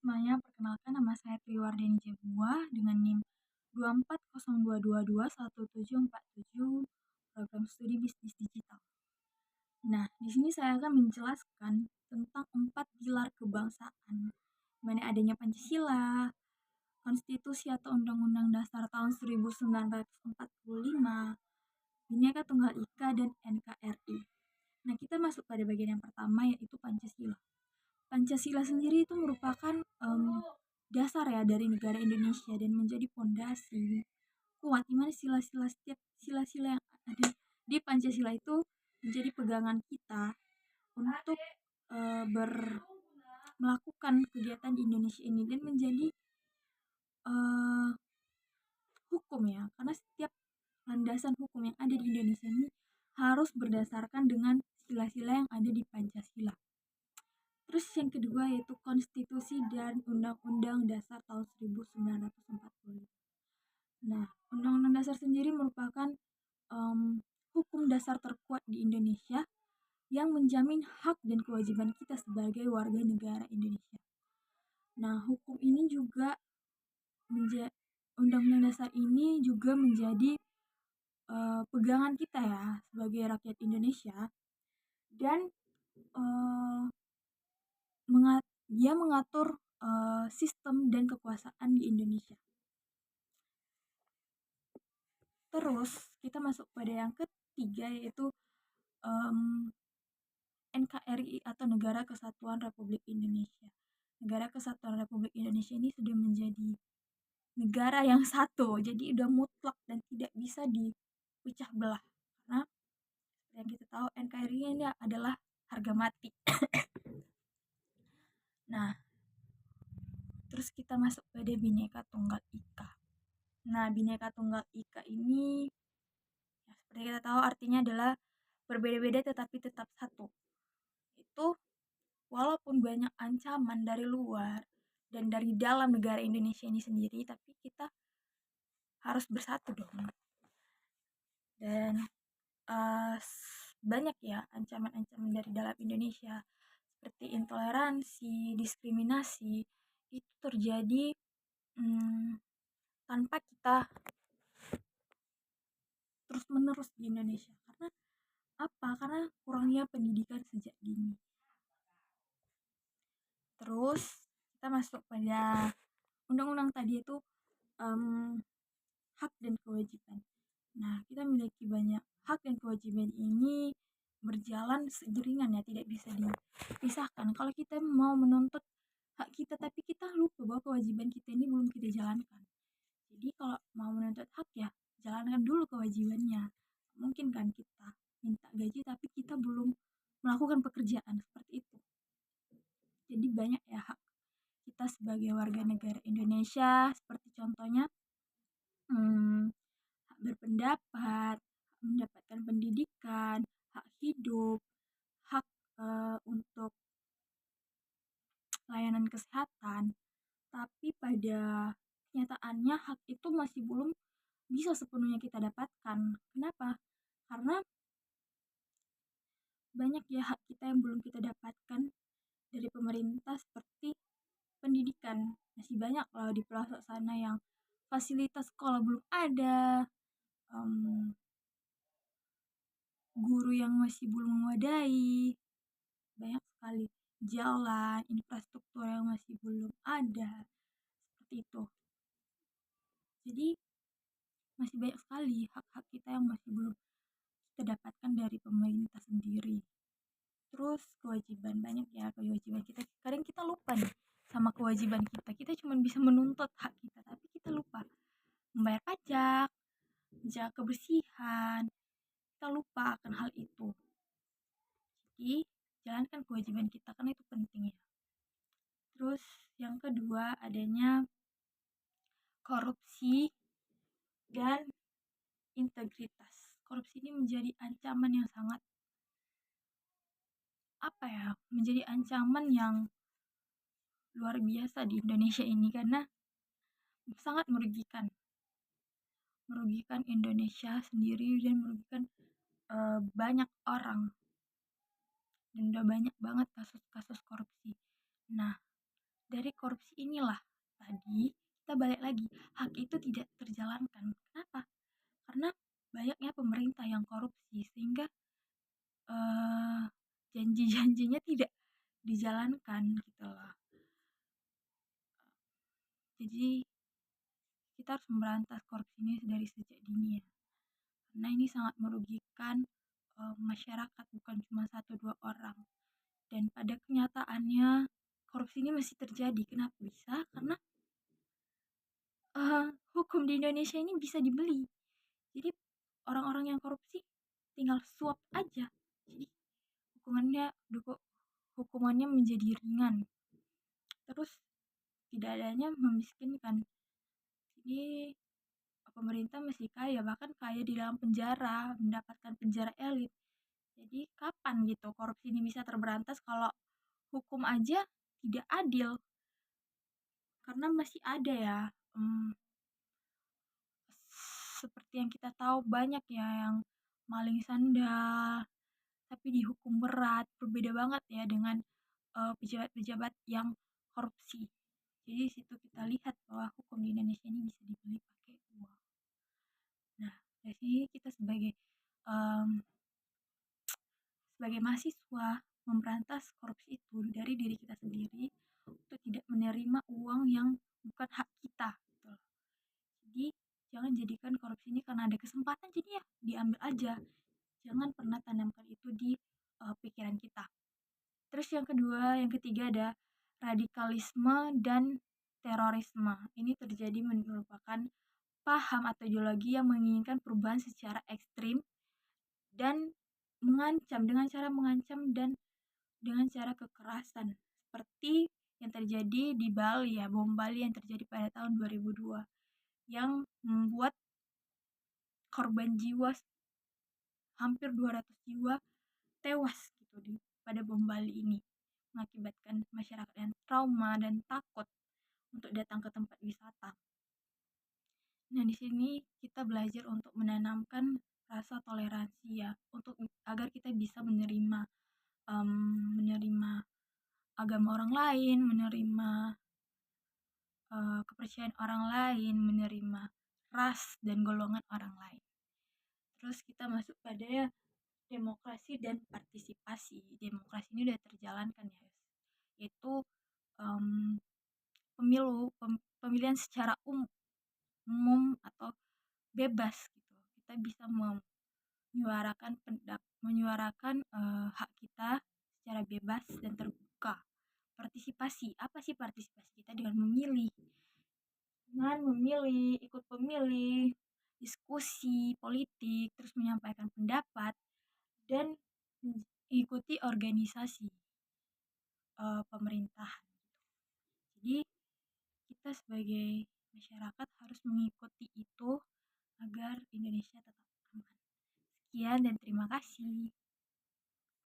semuanya, perkenalkan nama saya Triwardani Jebua dengan NIM 2402221747 program studi bisnis digital. Nah, di sini saya akan menjelaskan tentang 4 pilar kebangsaan, di mana adanya Pancasila, Konstitusi atau Undang-Undang Dasar tahun 1945, Bhinneka Tunggal Ika, dan NKRI. Nah, kita masuk pada bagian yang pertama, yaitu Pancasila. Pancasila sendiri itu merupakan dasar ya dari negara Indonesia dan menjadi fondasi kuat di mana sila-sila yang ada di Pancasila itu menjadi pegangan kita untuk melakukan kegiatan di Indonesia ini dan menjadi hukum ya, karena setiap landasan hukum yang ada di Indonesia ini harus berdasarkan dengan sila-sila yang ada di Pancasila. Terus yang kedua yaitu Konstitusi dan Undang-Undang Dasar tahun 1945. Nah, Undang-Undang Dasar sendiri merupakan hukum dasar terkuat di Indonesia yang menjamin hak dan kewajiban kita sebagai warga negara Indonesia. Nah, hukum ini juga Undang-Undang Dasar ini juga menjadi pegangan kita ya sebagai rakyat Indonesia dan dia mengatur sistem dan kekuasaan di Indonesia. Terus kita masuk pada yang ketiga yaitu NKRI atau Negara Kesatuan Republik Indonesia. Negara Kesatuan Republik Indonesia ini sudah menjadi negara yang satu, jadi udah mutlak dan tidak bisa dipecah belah. Karena yang kita tahu NKRI ini adalah harga mati. Nah, terus kita masuk pada Bhinneka Tunggal Ika. Nah, Bhinneka Tunggal Ika ini ya, seperti kita tahu artinya adalah berbeda-beda tetapi tetap satu. Itu walaupun banyak ancaman dari luar dan dari dalam negara Indonesia ini sendiri, tapi kita harus bersatu dong. Dan banyak ya ancaman-ancaman dari dalam Indonesia seperti intoleransi, diskriminasi itu terjadi tanpa kita terus-menerus di Indonesia. Karena apa? Karena kurangnya pendidikan sejak dini. Terus kita masuk pada undang-undang tadi itu hak dan kewajiban. Nah, kita memiliki banyak hak dan kewajiban ini berjalan seiringan ya, tidak bisa dipisahkan. Kalau kita mau menuntut hak kita tapi kita lupa bahwa kewajiban kita ini belum kita jalankan. Jadi kalau mau menuntut hak ya jalankan dulu kewajibannya. Mungkin kan kita minta gaji tapi kita belum melakukan pekerjaan seperti itu. Jadi banyak ya hak kita sebagai warga negara Indonesia, seperti contohnya hak berpendapat, hak mendapatkan pendidikan, hak hidup, hak untuk layanan kesehatan. Tapi pada kenyataannya hak itu masih belum bisa sepenuhnya kita dapatkan. Kenapa? Karena banyak ya hak kita yang belum kita dapatkan dari pemerintah seperti pendidikan. Masih banyak loh di pelosok sana yang fasilitas sekolah belum ada, guru yang masih belum memadai, banyak sekali jalan, infrastruktur yang masih belum ada, seperti itu. Jadi masih banyak sekali hak-hak kita yang masih belum kita dapatkan dari pemerintah sendiri. Terus kewajiban, banyak ya kewajiban kita. Kadang kita lupa nih sama kewajiban kita. Kita cuma bisa menuntut hak kita, tapi kita lupa membayar pajak, menjaga kebersihan. Kita lupa akan hal itu. Jadi jalankan kewajiban kita karena itu penting ya. Terus yang kedua adanya korupsi dan integritas. Korupsi ini menjadi ancaman yang sangat menjadi ancaman yang luar biasa di Indonesia ini karena sangat merugikan Indonesia sendiri dan merugikan banyak orang, dan udah banyak banget kasus-kasus korupsi. Nah, dari korupsi inilah tadi kita balik lagi, hak itu tidak terjalankan. Kenapa? Karena banyaknya pemerintah yang korupsi sehingga eh, janji-janjinya tidak dijalankan gitu loh. Jadi kita harus memberantas korupsi ini dari sejak dini ya. Karena ini sangat merugikan masyarakat, bukan cuma satu dua orang. Dan pada kenyataannya korupsi ini masih terjadi. Kenapa bisa? Karena hukum di Indonesia ini bisa dibeli. Jadi orang-orang yang korupsi tinggal suap aja. Jadi hukumannya hukumannya menjadi ringan. Terus tidak adanya memiskinkan. Jadi pemerintah masih kaya, bahkan kaya di dalam penjara, mendapatkan penjara elit. Jadi kapan gitu korupsi ini bisa terberantas kalau hukum aja tidak adil? Karena masih ada ya, seperti yang kita tahu banyak ya yang maling sandal, tapi dihukum berat. Berbeda banget ya dengan pejabat-pejabat yang korupsi. Jadi situ kita lihat bahwa hukum di Indonesia ini bisa dibeli pakai uang. Nah, dari sini kita um, sebagai mahasiswa memberantas korupsi itu dari diri kita sendiri untuk tidak menerima uang yang bukan hak kita gitu. Jadi jangan jadikan korupsi ini karena ada kesempatan jadi ya diambil aja. Jangan pernah tanamkan itu di pikiran kita. Terus yang ketiga ada radikalisme dan terorisme. Ini terjadi merupakan paham atau ideologi yang menginginkan perubahan secara ekstrim dan mengancam dan dengan cara kekerasan seperti yang terjadi di Bali ya, bom Bali yang terjadi pada tahun 2002 yang membuat korban jiwa hampir 200 jiwa tewas gitu pada bom Bali ini, mengakibatkan masyarakat yang trauma dan takut untuk datang ke tempat wisata. Nah, di sini kita belajar untuk menanamkan rasa toleransi ya, untuk agar kita bisa menerima agama orang lain, menerima kepercayaan orang lain, menerima ras dan golongan orang lain. Terus kita masuk pada demokrasi dan partisipasi. Demokrasi ini udah terjalankan ya, yaitu pemilihan secara umum atau bebas gitu. Kita bisa menyuarakan hak kita secara bebas dan terbuka. Partisipasi, apa sih partisipasi? Kita dengan memilih, ikut pemilih, diskusi politik, terus menyampaikan pendapat dan mengikuti organisasi pemerintahan. Jadi kita sebagai masyarakat harus mengikuti itu agar Indonesia tetap aman. Sekian dan terima kasih.